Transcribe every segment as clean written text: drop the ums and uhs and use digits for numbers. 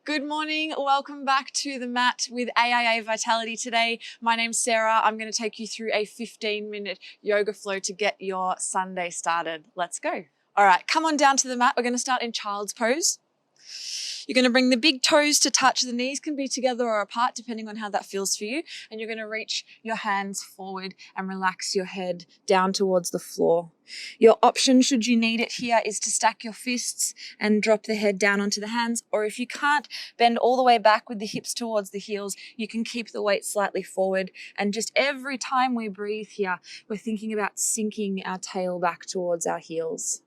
Good morning. Welcome back to the mat with AIA Vitality today. My name's Sarah. I'm going to take you through a 15-minute yoga flow to get your Sunday started. Let's go. All right, come on down to the mat. We're going to start in child's pose. You're going to bring the big toes to touch. The knees can be together or apart depending on how that feels for you. And you're going to reach your hands forward and relax your head down towards the floor. Your option, should you need it here, is to stack your fists and drop the head down onto the hands. Or if you can't bend all the way back with the hips towards the heels, you can keep the weight slightly forward. And just every time we breathe here, we're thinking about sinking our tail back towards our heels.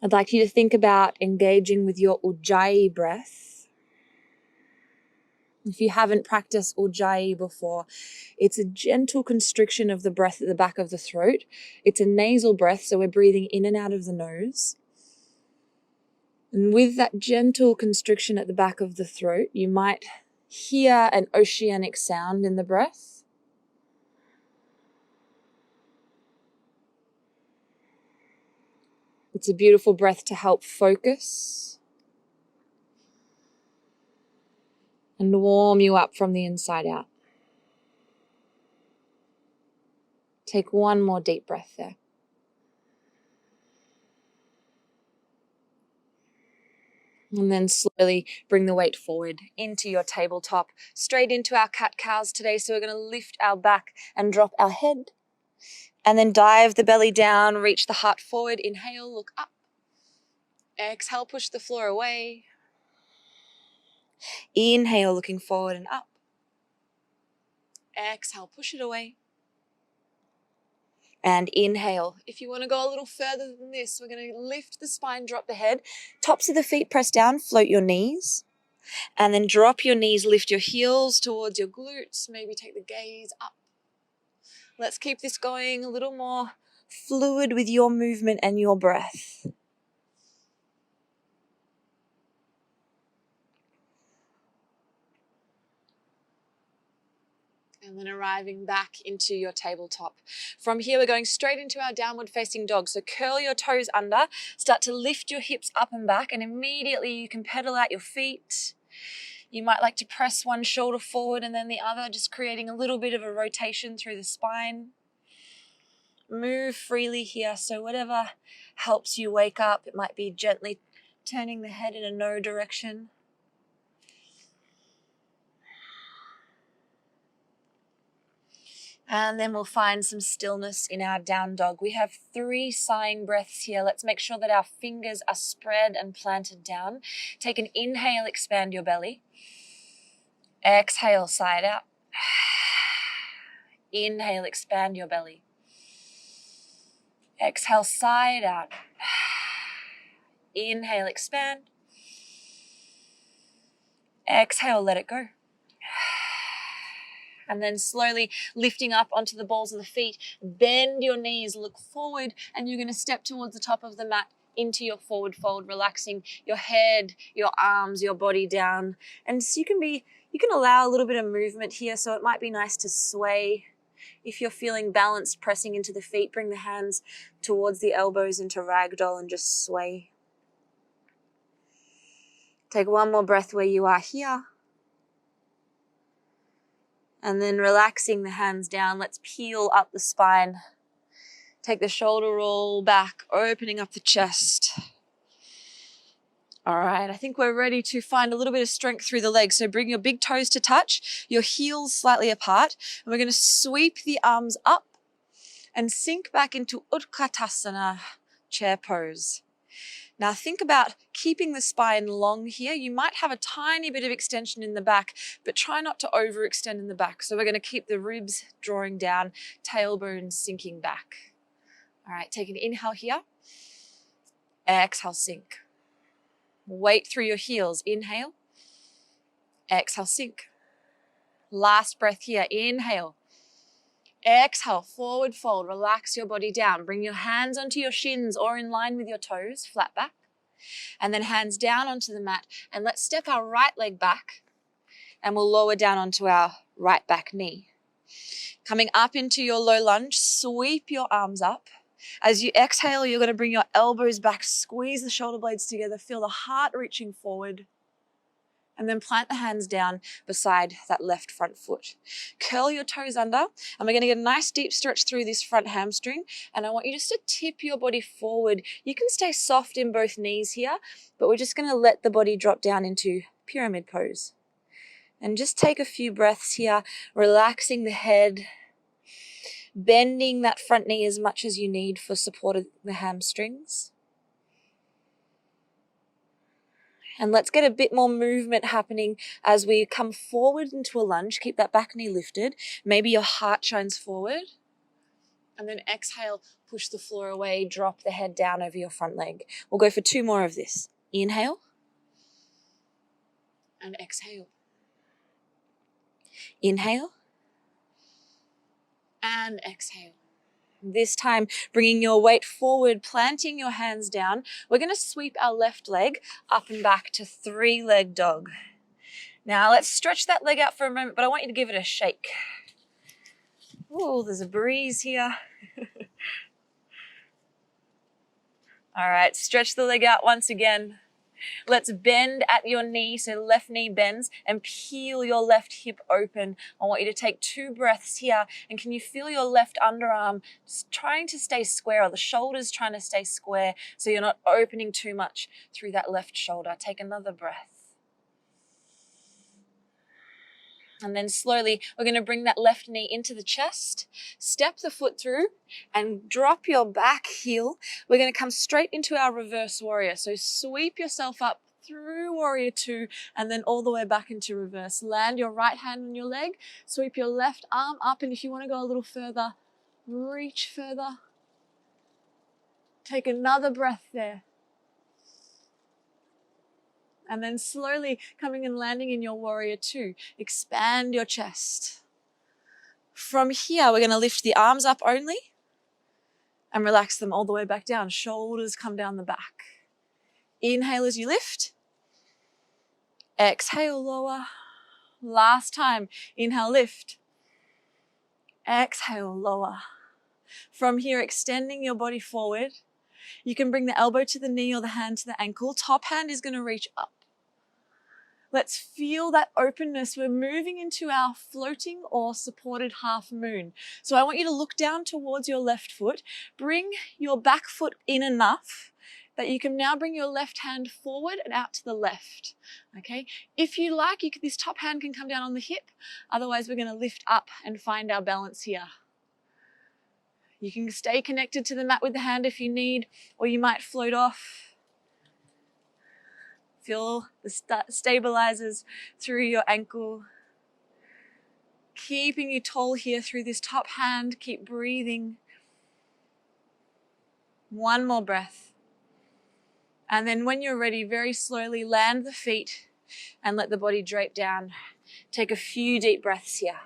I'd like you to think about engaging with your Ujjayi breath. If you haven't practiced Ujjayi before, it's a gentle constriction of the breath at the back of the throat. It's a nasal breath, so we're breathing in and out of the nose. And with that gentle constriction at the back of the throat, you might hear an oceanic sound in the breath. It's a beautiful breath to help focus and warm you up from the inside out. Take one more deep breath there. And then slowly bring the weight forward into your tabletop, straight into our cat-cows today. So we're going to lift our back and drop our head. And then dive the belly down, reach the heart forward. Inhale, look up. Exhale, push the floor away. Inhale, looking forward and up. Exhale, push it away. And inhale. If you want to go a little further than this, we're going to lift the spine, drop the head. Tops of the feet press down, float your knees. And then drop your knees, lift your heels towards your glutes. Maybe take the gaze up. Let's keep this going a little more fluid with your movement and your breath. And then arriving back into your tabletop. From here, we're going straight into our downward facing dog. So curl your toes under, start to lift your hips up and back, and immediately you can pedal out your feet. You might like to press one shoulder forward and then the other, just creating a little bit of a rotation through the spine. Move freely here. So whatever helps you wake up, it might be gently turning the head in a no direction. And then we'll find some stillness in our down dog. We have 3 sighing breaths here. Let's make sure that our fingers are spread and planted down. Take an inhale, expand your belly. Exhale, sigh it out. Inhale, expand your belly. Exhale, sigh it out. Inhale, expand. Exhale, let it go. And then slowly lifting up onto the balls of the feet. Bend your knees, look forward, and you're going to step towards the top of the mat into your forward fold, relaxing your head, your arms, your body down. And so you can allow a little bit of movement here, so it might be nice to sway. If you're feeling balanced, pressing into the feet, bring the hands towards the elbows into ragdoll and just sway. Take one more breath where you are here. And then relaxing the hands down, let's peel up the spine. Take the shoulder roll back, opening up the chest. All right, I think we're ready to find a little bit of strength through the legs. So bring your big toes to touch, your heels slightly apart. And we're going to sweep the arms up and sink back into Utkatasana, chair pose. Now think about keeping the spine long here. You might have a tiny bit of extension in the back, but try not to overextend in the back. So we're going to keep the ribs drawing down, tailbone sinking back. All right, take an inhale here. Exhale, sink. Weight through your heels. Inhale. Exhale, sink. Last breath here. Inhale. Exhale, forward fold. Relax your body down. Bring your hands onto your shins or in line with your toes, flat back. And then hands down onto the mat. And let's step our right leg back. And we'll lower down onto our right back knee. Coming up into your low lunge, sweep your arms up. As you exhale, you're going to bring your elbows back, squeeze the shoulder blades together, feel the heart reaching forward, and then plant the hands down beside that left front foot. Curl your toes under, and we're going to get a nice deep stretch through this front hamstring, and I want you just to tip your body forward. You can stay soft in both knees here, but we're just going to let the body drop down into pyramid pose. And just take a few breaths here, relaxing the head, bending that front knee as much as you need for support of the hamstrings. And let's get a bit more movement happening as we come forward into a lunge. Keep that back knee lifted. Maybe your heart shines forward. And then exhale, push the floor away, drop the head down over your front leg. We'll go for 2 more of this. Inhale. And exhale. Inhale. And exhale. This time, bringing your weight forward, planting your hands down. We're going to sweep our left leg up and back to 3-leg dog. Now, let's stretch that leg out for a moment, but I want you to give it a shake. Oh, there's a breeze here. All right, stretch the leg out once again. Let's bend at your knee, so left knee bends, and peel your left hip open. I want you to take 2 breaths here, and can you feel your left underarm trying to stay square, or the shoulders trying to stay square, so you're not opening too much through that left shoulder. Take another breath. And then slowly, we're going to bring that left knee into the chest, step the foot through, and drop your back heel. We're going to come straight into our reverse warrior. So sweep yourself up through warrior 2, and then all the way back into reverse. Land your right hand on your leg, sweep your left arm up, and if you want to go a little further, reach further. Take another breath there. And then slowly coming and landing in your warrior 2. Expand your chest. From here, we're going to lift the arms up only and relax them all the way back down. Shoulders come down the back. Inhale as you lift. Exhale, lower. Last time. Inhale, lift. Exhale, lower. From here, extending your body forward. You can bring the elbow to the knee or the hand to the ankle. Top hand is going to reach up. Let's feel that openness. We're moving into our floating or supported half moon. So I want you to look down towards your left foot. Bring your back foot in enough that you can now bring your left hand forward and out to the left. Okay? If you like, this top hand can come down on the hip. Otherwise, we're going to lift up and find our balance here. You can stay connected to the mat with the hand if you need, or you might float off. Feel the stabilizers through your ankle. Keeping you tall here through this top hand. Keep breathing. 1 more breath. And then when you're ready, very slowly land the feet and let the body drape down. Take a few deep breaths here.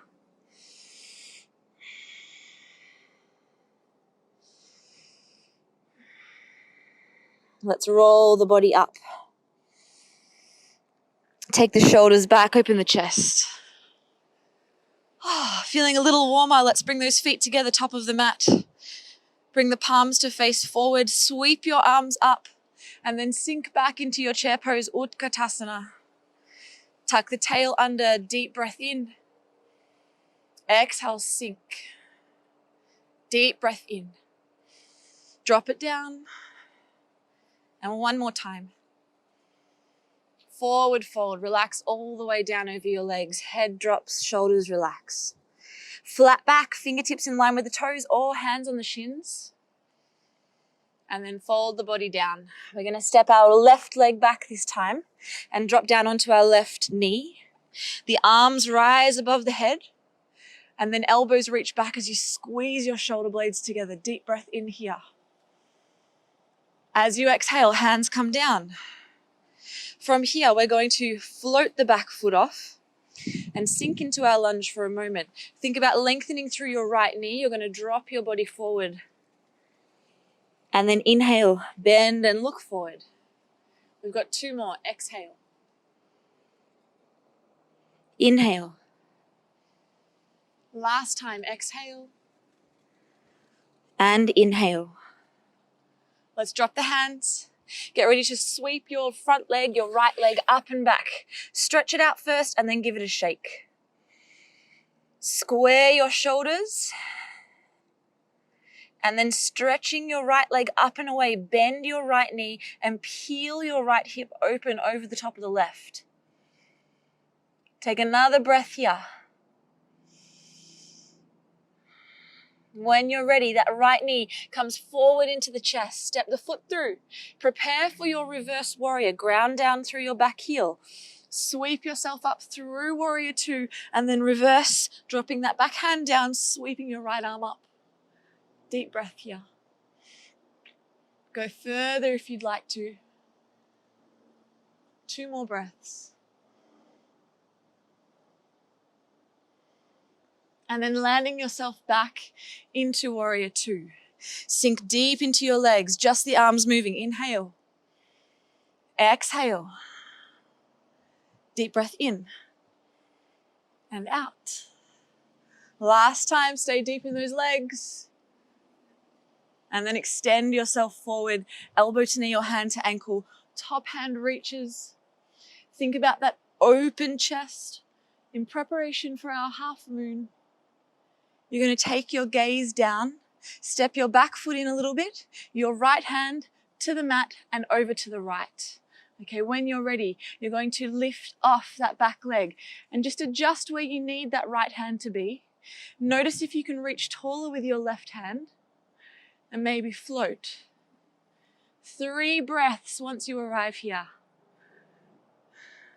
Let's roll the body up. Take the shoulders back, open the chest. Oh, feeling a little warmer. Let's bring those feet together, top of the mat. Bring the palms to face forward. Sweep your arms up and then sink back into your chair pose, Utkatasana. Tuck the tail under, deep breath in. Exhale, sink. Deep breath in. Drop it down. And 1 more time. Forward fold, relax all the way down over your legs. Head drops, shoulders relax. Flat back, fingertips in line with the toes or hands on the shins. And then fold the body down. We're going to step our left leg back this time and drop down onto our left knee. The arms rise above the head and then elbows reach back as you squeeze your shoulder blades together. Deep breath in here. As you exhale, hands come down. From here, we're going to float the back foot off and sink into our lunge for a moment. Think about lengthening through your right knee. You're going to drop your body forward. And then inhale, bend and look forward. We've got 2 more. Exhale. Inhale. Last time, exhale. And inhale. Let's drop the hands. Get ready to sweep your front leg, your right leg up and back. Stretch it out first and then give it a shake. Square your shoulders. And then stretching your right leg up and away, bend your right knee and peel your right hip open over the top of the left. Take another breath here. When you're ready, that right knee comes forward into the chest. Step the foot through. Prepare for your reverse warrior. Ground down through your back heel. Sweep yourself up through warrior two and then reverse, dropping that back hand down, sweeping your right arm up. Deep breath here. Go further if you'd like to. 2 more breaths. And then landing yourself back into warrior two. Sink deep into your legs, just the arms moving. Inhale. Exhale. Deep breath in and out. Last time, stay deep in those legs. And then extend yourself forward, elbow to knee or hand to ankle. Top hand reaches. Think about that open chest in preparation for our half moon. You're going to take your gaze down, step your back foot in a little bit, your right hand to the mat and over to the right. Okay, when you're ready, you're going to lift off that back leg and just adjust where you need that right hand to be. Notice if you can reach taller with your left hand and maybe float. 3 breaths once you arrive here.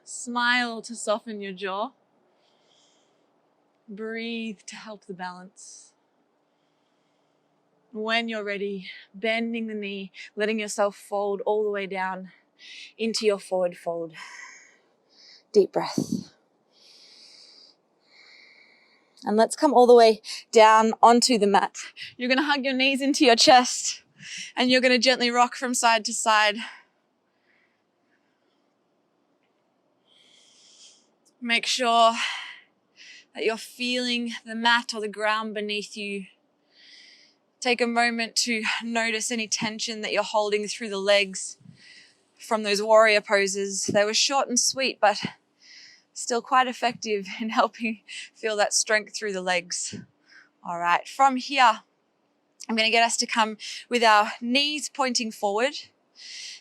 Smile to soften your jaw. Breathe to help the balance. When you're ready, bending the knee, letting yourself fold all the way down into your forward fold. Deep breath. And let's come all the way down onto the mat. You're going to hug your knees into your chest and you're going to gently rock from side to side. Make sure that you're feeling the mat or the ground beneath you. Take a moment to notice any tension that you're holding through the legs from those warrior poses. They were short and sweet, but still quite effective in helping feel that strength through the legs. All right, from here, I'm going to get us to come with our knees pointing forward.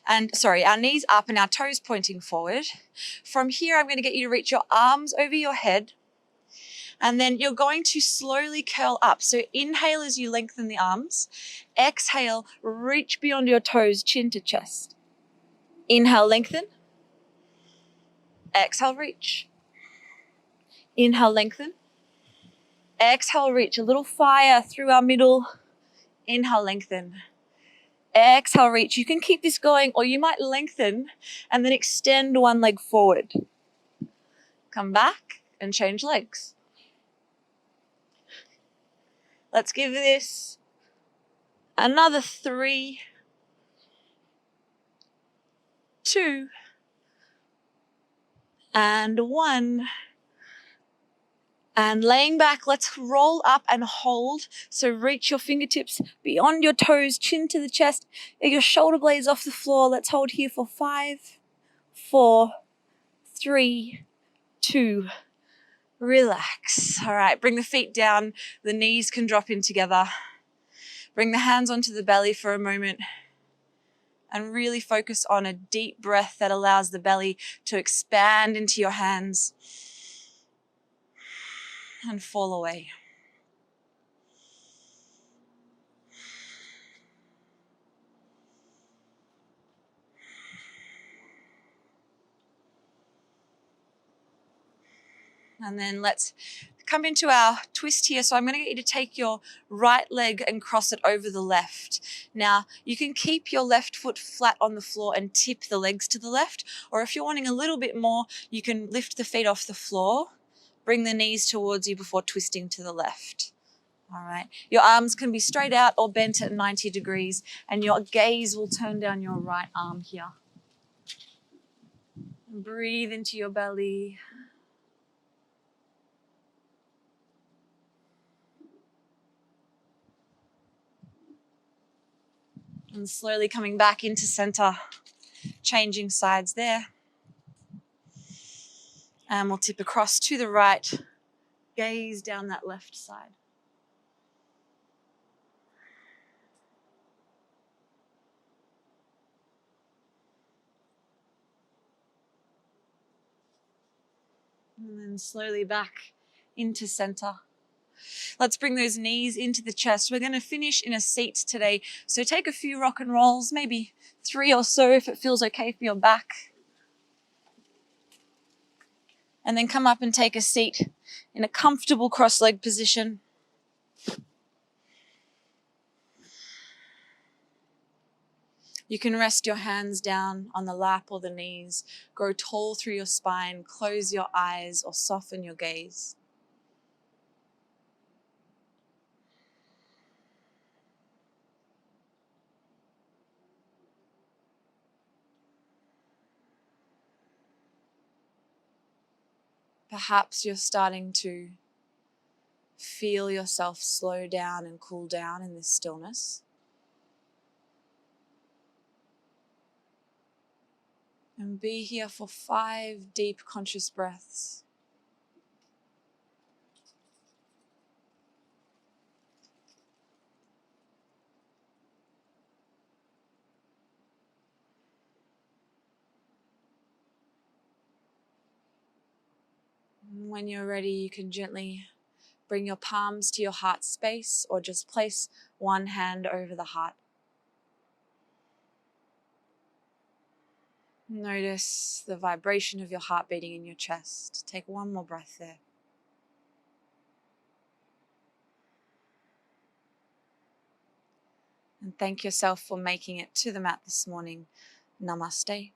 Our knees up and our toes pointing forward. From here, I'm going to get you to reach your arms over your head. And then you're going to slowly curl up. So inhale as you lengthen the arms. Exhale, reach beyond your toes, chin to chest. Inhale, lengthen. Exhale, reach. Inhale, lengthen. Exhale, reach. A little fire through our middle. Inhale, lengthen. Exhale, reach. You can keep this going or you might lengthen and then extend one leg forward. Come back and change legs. Let's give this another 3, 2, and 1. And laying back, let's roll up and hold. So reach your fingertips beyond your toes, chin to the chest, your shoulder blades off the floor. Let's hold here for 5, 4, 3, 2, relax. All right, bring the feet down. The knees can drop in together. Bring the hands onto the belly for a moment and really focus on a deep breath that allows the belly to expand into your hands and fall away. And then let's come into our twist here. So I'm going to get you to take your right leg and cross it over the left. Now, you can keep your left foot flat on the floor and tip the legs to the left. Or if you're wanting a little bit more, you can lift the feet off the floor, bring the knees towards you before twisting to the left. All right. Your arms can be straight out or bent at 90 degrees, and your gaze will turn down your right arm here. And breathe into your belly. And slowly coming back into center, changing sides there. And we'll tip across to the right, gaze down that left side. And then slowly back into center. Let's bring those knees into the chest. We're going to finish in a seat today. So take a few rock and rolls, maybe 3 or so if it feels okay for your back. And then come up and take a seat in a comfortable cross-leg position. You can rest your hands down on the lap or the knees, grow tall through your spine, close your eyes or soften your gaze. Perhaps you're starting to feel yourself slow down and cool down in this stillness. And be here for 5 deep conscious breaths. When you're ready, you can gently bring your palms to your heart space or just place one hand over the heart. Notice the vibration of your heart beating in your chest. Take one more breath there. And thank yourself for making it to the mat this morning. Namaste.